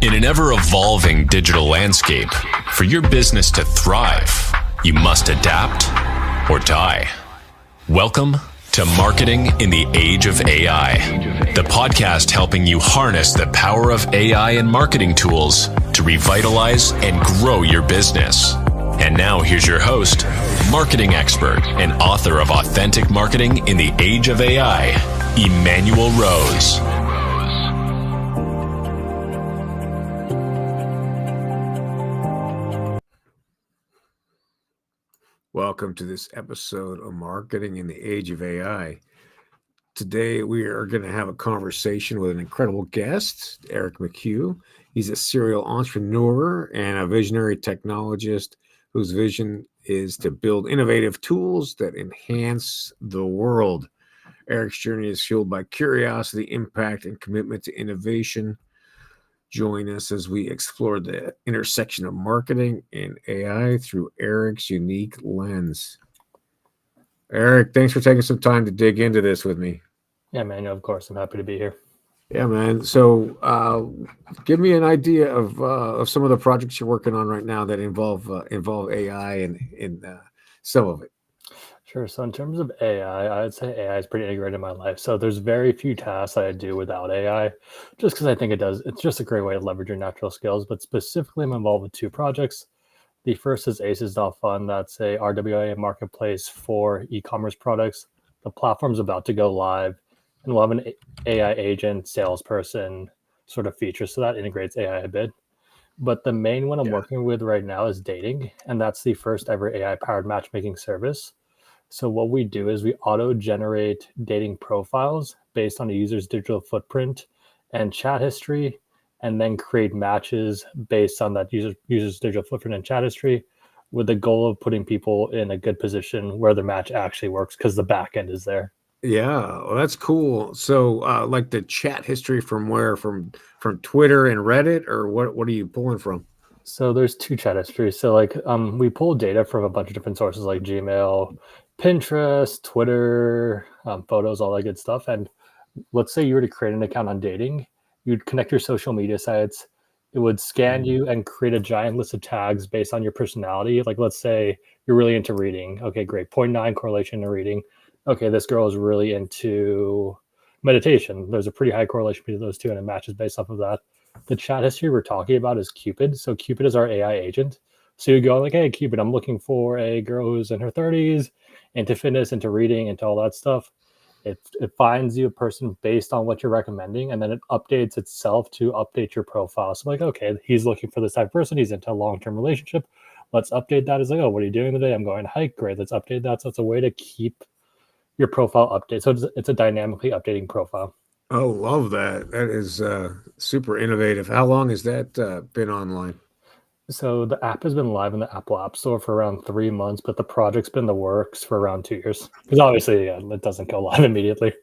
In an ever-evolving digital landscape, for your business to thrive, you must adapt or die. Welcome to Marketing in the Age of AI, the podcast helping you harness the power of AI and marketing tools to revitalize and grow your business. And now here's your host, marketing expert and author of Authentic Marketing in the Age of AI, Emanuel Rose. Welcome to this episode of Marketing in the Age of AI. Today, we are going to have a conversation with an incredible guest, Eric McHugh. He's a serial entrepreneur and a visionary technologist whose vision is to build innovative tools that enhance the world. Eric's journey is fueled by curiosity, impact, and commitment to innovation. Join us as we explore the intersection of marketing and AI through Eric's unique lens. Eric, thanks for taking some time to dig into this with me. Yeah, man, of course. I'm happy to be here. Yeah, man. So give me an idea of some of the projects you're working on right now that involve AI and some of it. Sure. So in terms of AI, I'd say AI is pretty integrated in my life. So there's very few tasks I do without AI, just because I think it's just a great way to leverage your natural skills. But specifically, I'm involved with two projects. The first is Aces.fun. That's a RWA marketplace for e-commerce products. The platform's about to go live, and we'll have an AI agent, salesperson sort of feature. So that integrates AI a bit. But the main one I'm working with right now is dating, and that's the first ever AI-powered matchmaking service. So what we do is we auto-generate dating profiles based on a user's digital footprint and chat history, and then create matches based on that user's digital footprint and chat history, with the goal of putting people in a good position where the match actually works because the back end is there. Yeah, well, that's cool. So like the chat history from where? From Twitter and Reddit, or what are you pulling from? So there's two chat histories. So like we pull data from a bunch of different sources like Gmail, Pinterest, Twitter, photos, all that good stuff. And let's say you were to create an account on dating, you'd connect your social media sites. It would scan you and create a giant list of tags based on your personality. Like let's say you're really into reading. Okay, great. 0.9 correlation to reading. Okay, this girl is really into meditation. There's a pretty high correlation between those two, and it matches based off of that. The chat history we're talking about is Cupid. So Cupid is our AI agent. So you go like, hey, Cupid, I'm looking for a girl who's in her 30s, into fitness, into reading, into all that stuff. It finds you a person based on what you're recommending, and then it updates itself to update your profile. So like, okay, he's looking for this type of person. He's into a long-term relationship. Let's update that. It's like, oh, what are you doing today? I'm going to hike. Great, let's update that. So it's a way to keep your profile updated. So it's a dynamically updating profile. Oh, love that. That is super innovative. How long has that been online? So the app has been live in the Apple App Store for around 3 months, but the project's been in the works for around 2 years. Because obviously, it doesn't go live immediately.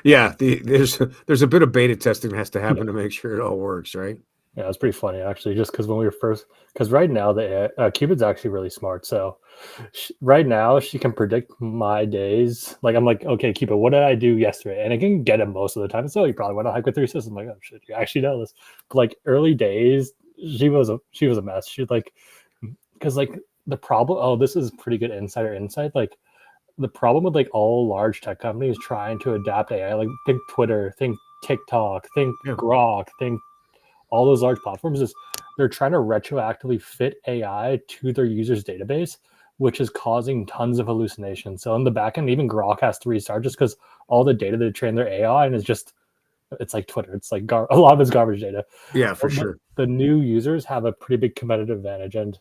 Yeah, there's a bit of beta testing that has to happen to make sure it all works, right? Yeah, it's pretty funny actually. Just because when we were first, because right now the Cupid's actually really smart. So right now she can predict my days. Like I'm like, okay, Cupid, what did I do yesterday? And I can get it most of the time. So you probably went to hike with your sister. I'm like, oh shit, you actually know this. But like early days, she was a mess. She like, because like the problem. Oh, this is pretty good insider insight. Like the problem with like all large tech companies trying to adapt AI, like think Twitter, think TikTok, think Grok, think all those large platforms, is they're trying to retroactively fit AI to their users' database, which is causing tons of hallucinations. So in the back end, even Grok has to restart just because all the data they train their AI and it's like Twitter. It's like a lot of it's garbage data. Yeah, for sure. The new users have a pretty big competitive advantage. And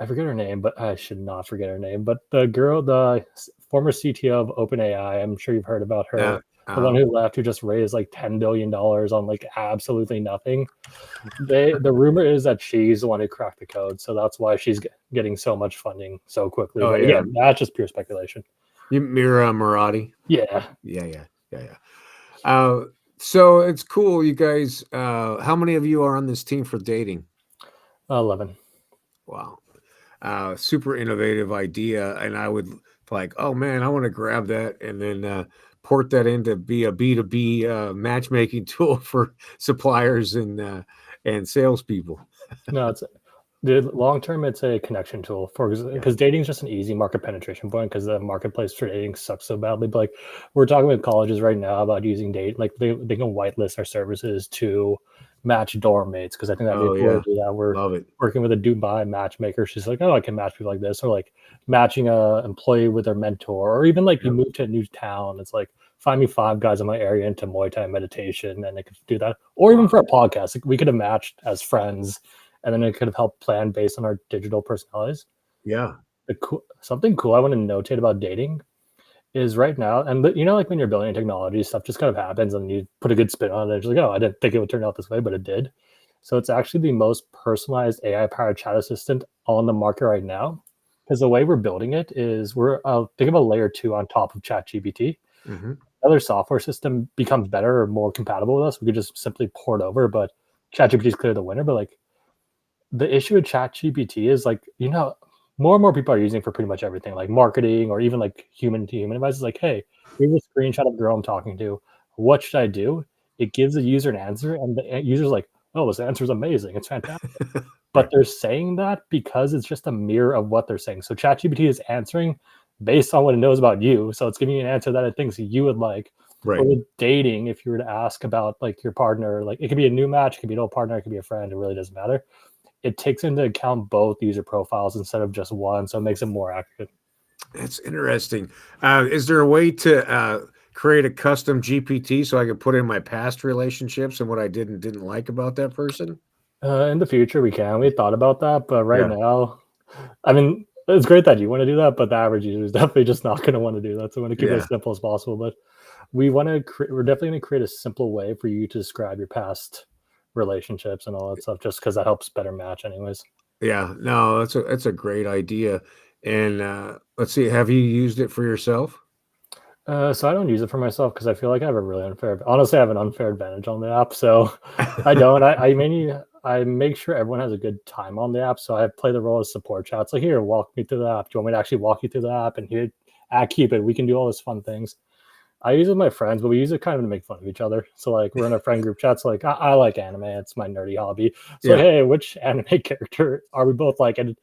I forget her name, but I should not forget her name. But the girl, the former CTO of OpenAI, I'm sure you've heard about her. The one who left, who just raised like $10 billion on like absolutely nothing. The rumor is that she's the one who cracked the code, so that's why she's getting so much funding so quickly. Oh, but yeah. again, that's just pure speculation. Mira Murati. Yeah. So it's cool, you guys. How many of you are on this team for dating? 11. Wow. Super innovative idea, and I would like, oh man, I want to grab that and then port that into be a B2B matchmaking tool for suppliers and salespeople. No, it's long term. It's a connection tool because dating is just an easy market penetration point because the marketplace for dating sucks so badly. But like we're talking with colleges right now about using date, like they can whitelist our services to match dorm mates because I think that'd be a cool to do that. We're Love it. working with a Dubai matchmaker. She's like, oh, I can match people like this, or like matching a employee with their mentor, or even like you move to a new town. It's like find me 5 guys in my area into Muay Thai meditation, and they could do that. Or even for a podcast, like, we could have matched as friends, and then it could have helped plan based on our digital personalities. Yeah. Something cool I want to notate about dating is right now, and like when you're building technology, stuff just kind of happens, and you put a good spin on it. It's like, oh, I didn't think it would turn out this way, but it did. So it's actually the most personalized AI-powered chat assistant on the market right now. Because the way we're building it is think of a layer 2 on top of ChatGPT. Mm-hmm. Other software system becomes better or more compatible with us. We could just simply port over, but ChatGPT is clearly the winner. But like the issue with ChatGPT is like, more and more people are using it for pretty much everything, like marketing or even like human to human advice. Is like, hey, here's a screenshot of the girl I'm talking to. What should I do? It gives the user an answer, and the user's like, oh, this answer is amazing. It's fantastic. But they're saying that because it's just a mirror of what they're saying. So ChatGPT is answering based on what it knows about you. So it's giving you an answer that it thinks you would like. Right. But with dating, if you were to ask about like your partner, like it could be a new match, it could be an old partner, it could be a friend, it really doesn't matter. It takes into account both user profiles instead of just one, so it makes it more accurate. That's interesting. Is there a way to create a custom GPT so I can put in my past relationships and what I did and didn't like about that person? In the future, we thought about that, but right now, I mean, it's great that you want to do that, but the average user is definitely just not going to want to do that. So we want to keep it as simple as possible. But we're definitely going to create a simple way for you to describe your past relationships and all that stuff, just because that helps better match anyways. Yeah, no, that's a great idea. And let's see, have you used it for yourself? So I don't use it for myself because I feel like I have honestly, I have an unfair advantage on the app. So I don't. I make sure everyone has a good time on the app. So I play the role of support chat. It's like, here, walk me through the app. Do you want me to actually walk you through the app? And here, at Cupid, we can do all these fun things. I use it with my friends, but we use it kind of to make fun of each other. So like we're in a friend group chat. So like I like anime. It's my nerdy hobby. So like, hey, which anime character are we both like? And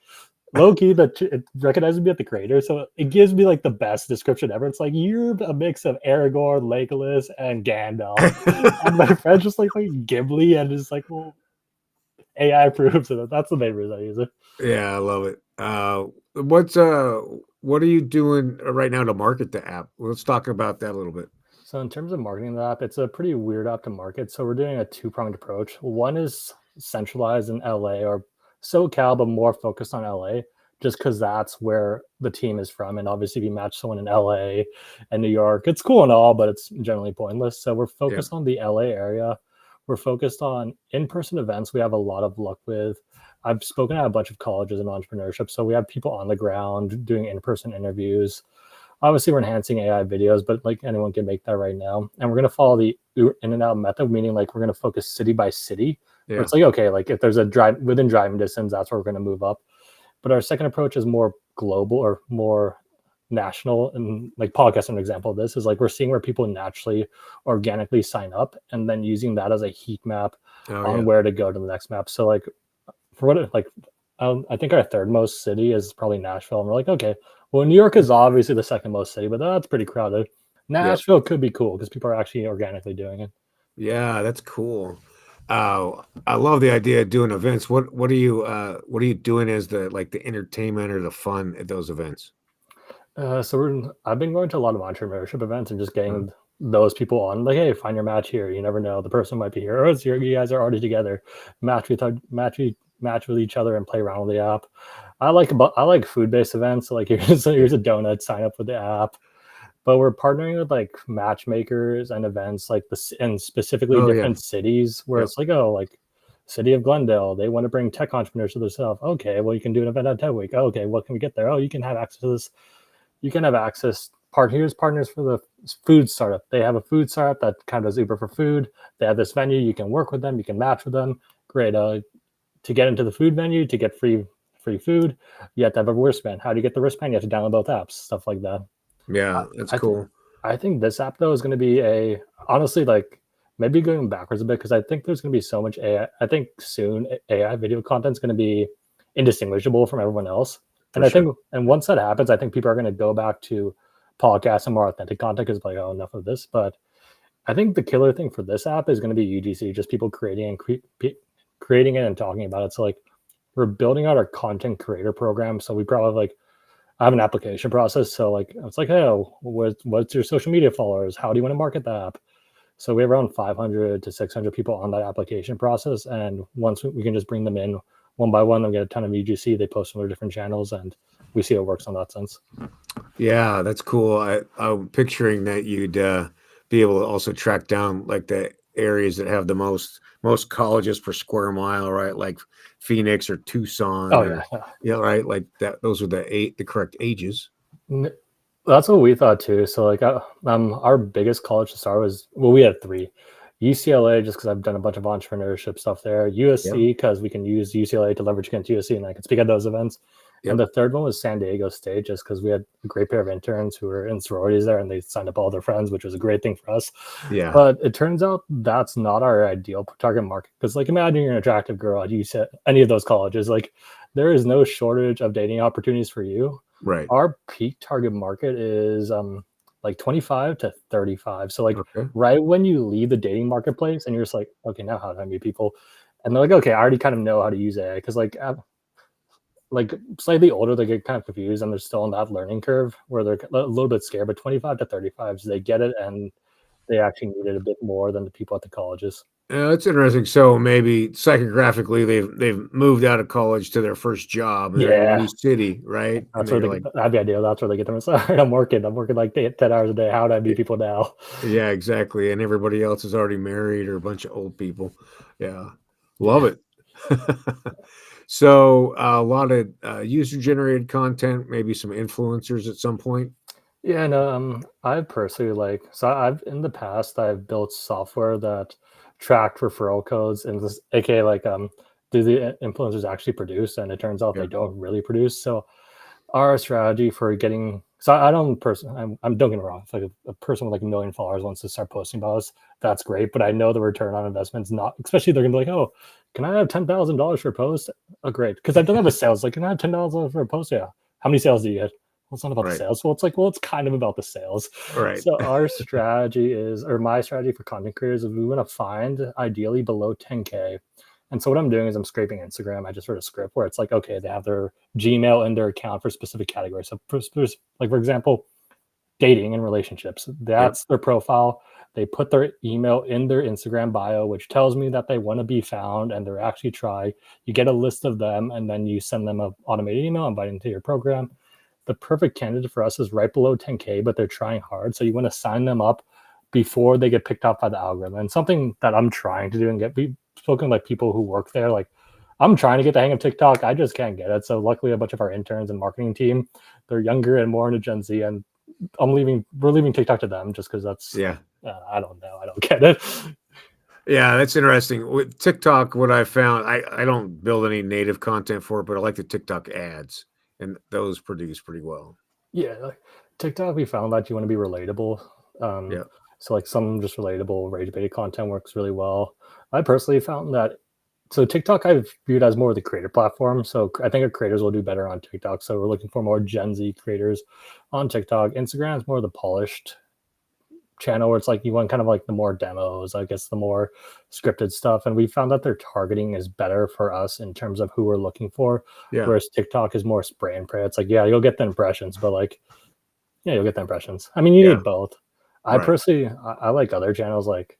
low-key, it recognizes me at the creator, so it gives me like the best description ever. It's like, you're a mix of Aragorn, Legolas, and Gandalf. And my friend's just like Ghibli, and it's like, well, AI approves of it. That's the main reason I use it. Yeah, I love it. What are you doing right now to market the app? Let's talk about that a little bit. So in terms of marketing the app, it's a pretty weird app to market. So we're doing a 2-pronged approach. One is centralized in LA or SoCal, but more focused on LA, just because that's where the team is from. And obviously, if you match someone in LA and New York, it's cool and all, but it's generally pointless. So we're focused on the LA area. We're focused on in-person events. We have a lot of luck with. I've spoken at a bunch of colleges in entrepreneurship, so we have people on the ground doing in-person interviews. Obviously, we're enhancing AI videos, but like anyone can make that right now. And we're going to follow the in and out method, meaning like we're going to focus city by city. Where it's like, okay, like if there's a drive within driving distance, that's where we're going to move up. But our second approach is more global or more national. And like podcast, an example of this is like we're seeing where people naturally, organically sign up, and then using that as a heat map on where to go to the next map. So like for what like I think our third most city is probably Nashville, and we're like, okay, well, New York is obviously the second most city, but that's pretty crowded. Nashville could be cool because people are actually organically doing it. Yeah, that's cool. I love the idea of doing events. What are you doing as the entertainment or the fun at those events? So I've been going to a lot of entrepreneurship events and just getting those people on. Like, hey, find your match here. You never know, the person might be here, or you guys are already together. Match with each other and play around with the app. I like food-based events. So like here's a donut. Sign up with the app. But we're partnering with like matchmakers and events like this, and specifically different cities where it's like, oh, like city of Glendale, they want to bring tech entrepreneurs to themselves. Okay, well, you can do an event at Tech Week. Okay, what can we get there? Oh, you can have access to this. You can have access. Here's partners for the food startup. They have a food startup that kind of does Uber for food. They have this venue. You can work with them. You can match with them. Great. To get into the food venue, to get free food, you have to have a wristband. How do you get the wristband? You have to download both apps, stuff like that. Yeah, that's cool. I think this app though is going to be honestly like maybe going backwards a bit because I think there's going to be so much AI. I think soon AI video content is going to be indistinguishable from everyone else. For And I sure. think, and once that happens, I think people are going to go back to podcasts and more authentic content because like, oh, enough of this. But I think the killer thing for this app is going to be UGC, just people creating it and talking about it. So like we're building out our content creator program. So we probably like I have an application process. So like it's like, hey, what's your social media followers? How do you want to market the app? So we have around 500 to 600 people on that application process. And once we can just bring them in one by one, they'll get a ton of UGC. They post on their different channels and we see how it works on that sense. Yeah, that's cool. I'm picturing that you'd be able to also track down like the areas that have the most colleges per square mile, right? Like Phoenix or Tucson, Oh or yeah. right, like that. Those are the correct ages. That's what we thought too. So like our biggest college to start was, well, we had three. UCLA, just because I've done a bunch of entrepreneurship stuff there. Yep. USC, because we can use UCLA to leverage against USC and I can speak at those events. And Yep. the third one was San Diego State, just because we had a great pair of interns who were in sororities there and they signed up all their friends, which was a great thing for us. Yeah. But it turns out that's not our ideal target market. Because like imagine you're an attractive girl at UC, any of those colleges. Like there is no shortage of dating opportunities for you. Right. Our peak target market is like 25 to 35. So like Okay. right when you leave the dating marketplace and you're just like, okay, now how do I meet people? And they're like, okay, I already kind of know how to use AI because like slightly older, they get kind of confused and they're still on that learning curve where they're a little bit scared. But 25 to 35, so they get it and they actually need it a bit more than the people at the colleges. That's interesting. So maybe psychographically, they've moved out of college to their first job, and they're in a Yeah, new city, right? And that's where they're they like, I have the idea. That's where they get them. Sorry, I'm working like 10 hours a day. How do I meet people now? yeah, exactly. And everybody else is already married or a bunch of old people. Yeah. Love Yeah. it. So a lot of user generated content, maybe some influencers at some point. Yeah, no, I personally like so I've in the past I've built software that tracked referral codes and this aka like do the influencers actually produce and it turns out Yeah. they don't really produce. So our strategy for getting so I don't person I'm don't get me wrong, if like a person with like 1 million followers wants to start posting about us, that's great. But I know the return on investment's not, especially they're gonna be like, oh, can I have $10,000 for a post? Oh great. Because I've done that with sales. Like, can I have $10,000 for a post? Yeah. How many sales do you get? Well, it's not about the Right. sales. Well, it's like, well, it's kind of about the sales. Right. So our strategy is, or my strategy for content creators is we want to find ideally below 10K. And so what I'm doing is I'm scraping Instagram. I just wrote a script where it's like, okay, they have their Gmail in their account for specific categories. So like, for example, dating and relationships. Yep. That's their profile. They put their email in their Instagram bio, which tells me that they want to be found and they're actually try. You get a list of them and then you send them an automated email inviting them to your program. The perfect candidate for us is right below 10K, but they're trying hard. So you want to sign them up before they get picked up by the algorithm. And something that I'm trying to do and get spoken like people who work there, like I'm trying to get the hang of TikTok. I just can't get it. So luckily a bunch of our interns and marketing team, they're younger and more into Gen Z and we're leaving TikTok to them just because that's Yeah. I don't know. I don't get it. Yeah, that's interesting. With TikTok, what I found, I don't build any native content for it, but I like the TikTok ads, and those produce pretty well. Yeah, like TikTok, we found that you want to be relatable. Yeah. So like some just relatable rage baited content works really well. I personally found that so TikTok I've viewed as more of the creator platform. So I think our creators will do better on TikTok. So we're looking for more Gen Z creators on TikTok. Instagram is more the polished channel where it's like you want kind of like the more demos, I guess the more scripted stuff. And we found that their targeting is better for us in terms of who we're looking for. Yeah. Whereas TikTok is more spray and pray. It's like, yeah, you'll get the impressions, but like, yeah, you'll get the impressions. I mean, you Yeah. need both. I Right. personally, I like other channels like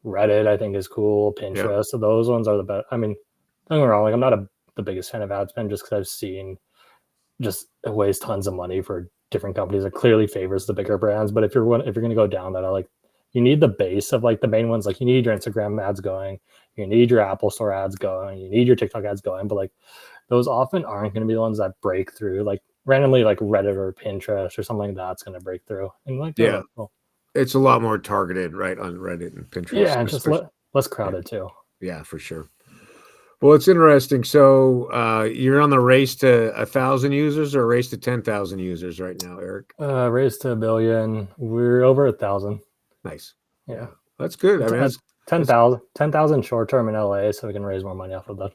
Reddit, I think is cool. Pinterest. So those ones are the best. I mean, don't get me wrong. Like, I'm not the biggest fan of ad spend just because I've seen just it wastes tons of money for different companies. It clearly favors the bigger brands. But if you're going to go down that, I like you need the base of like the main ones. Like you need your Instagram ads going, you need your Apple Store ads going, you need your TikTok ads going. But like those often aren't going to be the ones that break through. Like randomly, like Reddit or Pinterest or something like that's going to break through. And like Yeah. well, It's a lot more targeted, right, on Reddit and Pinterest. yeah, and just less crowded too. Yeah, for sure. Well, it's interesting. So you're on the race to 1,000 users or a race to 10,000 users right now, Eric? Raised to 1 billion. We're over 1,000. Nice. Yeah. Yeah, that's good. I mean, that's 10,000 short term in LA, so we can raise more money off of that.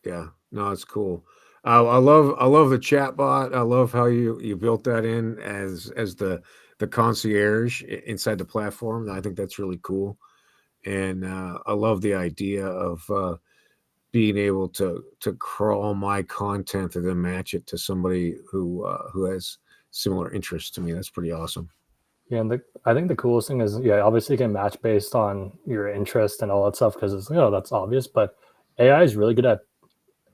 yeah. No, it's cool. I love the chat bot. I love how you built that in as the concierge inside the platform. I think that's really cool, and I love the idea of being able to crawl my content and then match it to somebody who has similar interests to me. That's pretty awesome. Yeah, and I think the coolest thing is, yeah, obviously you can match based on your interest and all that stuff because it's, that's obvious. But AI is really good at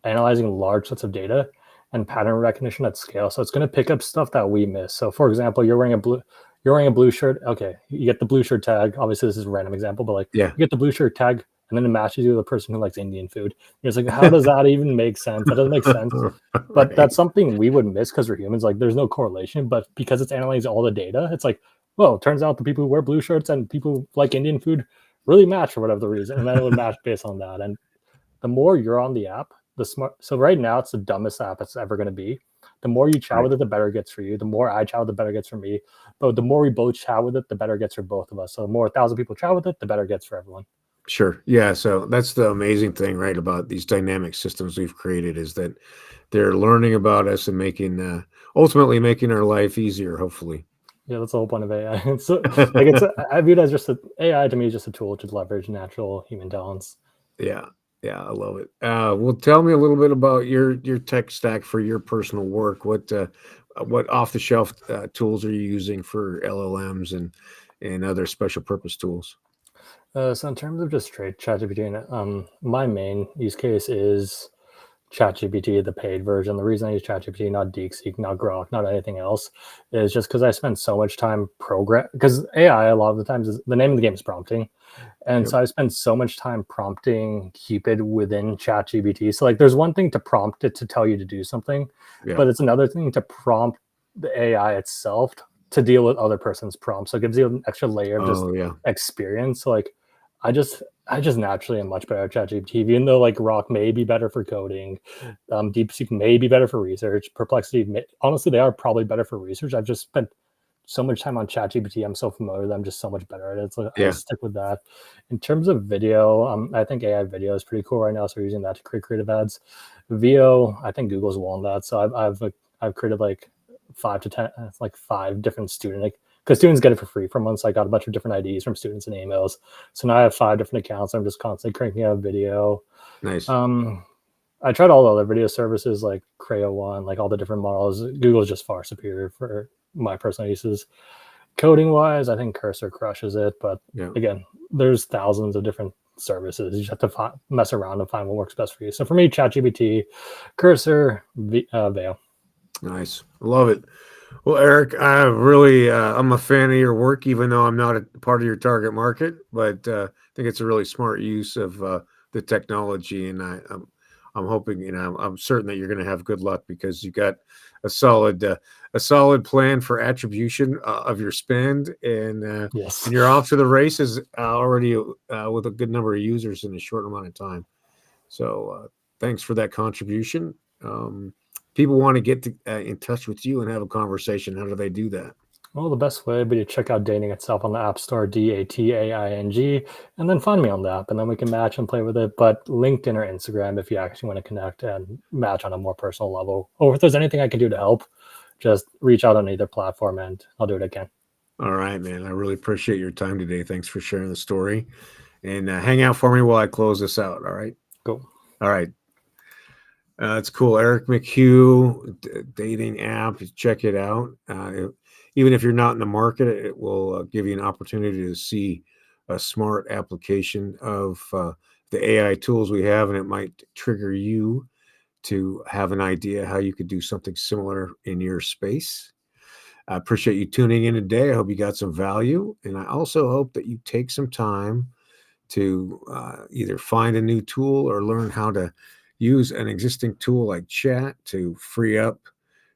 analyzing large sets of data and pattern recognition at scale. So it's going to pick up stuff that we miss. So for example, you're wearing a blue shirt. Okay, you get the blue shirt tag. Obviously, this is a random example, but like Yeah. you get the blue shirt tag, and then it matches you with a person who likes Indian food. It's like, how does that even make sense? That doesn't make sense. But Right. that's something we would miss because we're humans. Like, there's no correlation, but because it's analyzing all the data, it's like, well, it turns out the people who wear blue shirts and people who like Indian food really match for whatever the reason, and then it would match based on that. And the more you're on the app, the smart. So right now, it's the dumbest app it's ever going to be. The more you chat with it, the better it gets for you. The more I chat with it, the better it gets for me. But the more we both chat with it, the better it gets for both of us. So the more 1,000 people chat with it, the better it gets for everyone. Sure. Yeah. So that's the amazing thing, right, about these dynamic systems we've created is that they're learning about us and making ultimately making our life easier, hopefully. Yeah, that's the whole point of AI. It's like I view it as just AI to me is just a tool to leverage natural human talents. Yeah. Yeah, I love it. Well, tell me a little bit about your tech stack for your personal work. What off the shelf tools are you using for LLMs and other special purpose tools? So in terms of just straight ChatGPT, my main use case is ChatGPT, the paid version. The reason I use ChatGPT, not DeepSeek, not Grok, not anything else, is just because I spend so much time because AI a lot of the times is the name of the game is prompting. And Yep. so I spend so much time prompting Cupid within ChatGPT. So like there's one thing to prompt it to tell you to do something, Yeah. but it's another thing to prompt the AI itself to deal with other person's prompts. So it gives you an extra layer of just Oh, yeah. experience. So like I just naturally am much better at ChatGPT, even though like Rock may be better for coding, DeepSeek may be better for research, honestly, they are probably better for research. I've just spent so much time on ChatGPT. I'm so familiar with them, just so much better at it. So I Yeah. stick with that. In terms of video, I think AI video is pretty cool right now. So we're using that to create creative ads. VO, I think Google's won that. So I've created like 5 to 10, like 5 different because students get it for free from months. I got a bunch of different IDs from students and emails. So now I have 5 different accounts. I'm just constantly cranking out video. Nice. I tried all the other video services like Creo One, like all the different models. Google's just far superior for my personal uses. Coding wise, I think Cursor crushes it, but Yeah. again, there's thousands of different services. You just have to mess around and find what works best for you. So for me, ChatGPT, Cursor, Veil. Nice. Love it. Well, Eric, I'm a fan of your work, even though I'm not a part of your target market, but I think it's a really smart use of the technology. And I'm hoping, I'm certain that you're going to have good luck because you got a solid plan for attribution of your spend. And Yes. you're off to the races already with a good number of users in a short amount of time. So thanks for that contribution. People want to get in touch with you and have a conversation. How do they do that? Well, the best way would be to check out Dating Itself on the App Store, DATAING, and then find me on the app, and then we can match and play with it. But LinkedIn or Instagram, if you actually want to connect and match on a more personal level, or if there's anything I can do to help, just reach out on either platform, and I'll do what I can. All right, man. I really appreciate your time today. Thanks for sharing the story. And hang out for me while I close this out. All right. Cool. All right. It's cool. Eric McHugh dating app. Check it out. Even if you're not in the market, it will give you an opportunity to see a smart application of the AI tools we have, and it might trigger you to have an idea how you could do something similar in your space. I appreciate you tuning in today. I hope you got some value, and I also hope that you take some time to either find a new tool or learn how to use an existing tool like chat to free up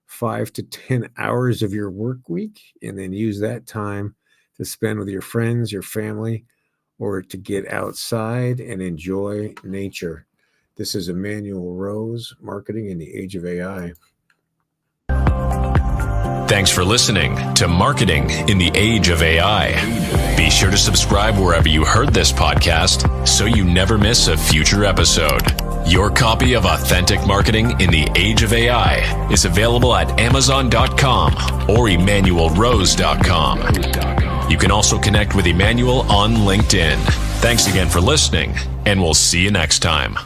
5 to 10 hours of your work week, and then use that time to spend with your friends, your family, or to get outside and enjoy nature. This is Emanuel Rose, Marketing in the Age of AI. Thanks for listening to Marketing in the Age of AI. Be sure to subscribe wherever you heard this podcast so you never miss a future episode. Your copy of Authentic Marketing in the Age of AI is available at Amazon.com or EmanuelRose.com. You can also connect with Emanuel on LinkedIn. Thanks again for listening, and we'll see you next time.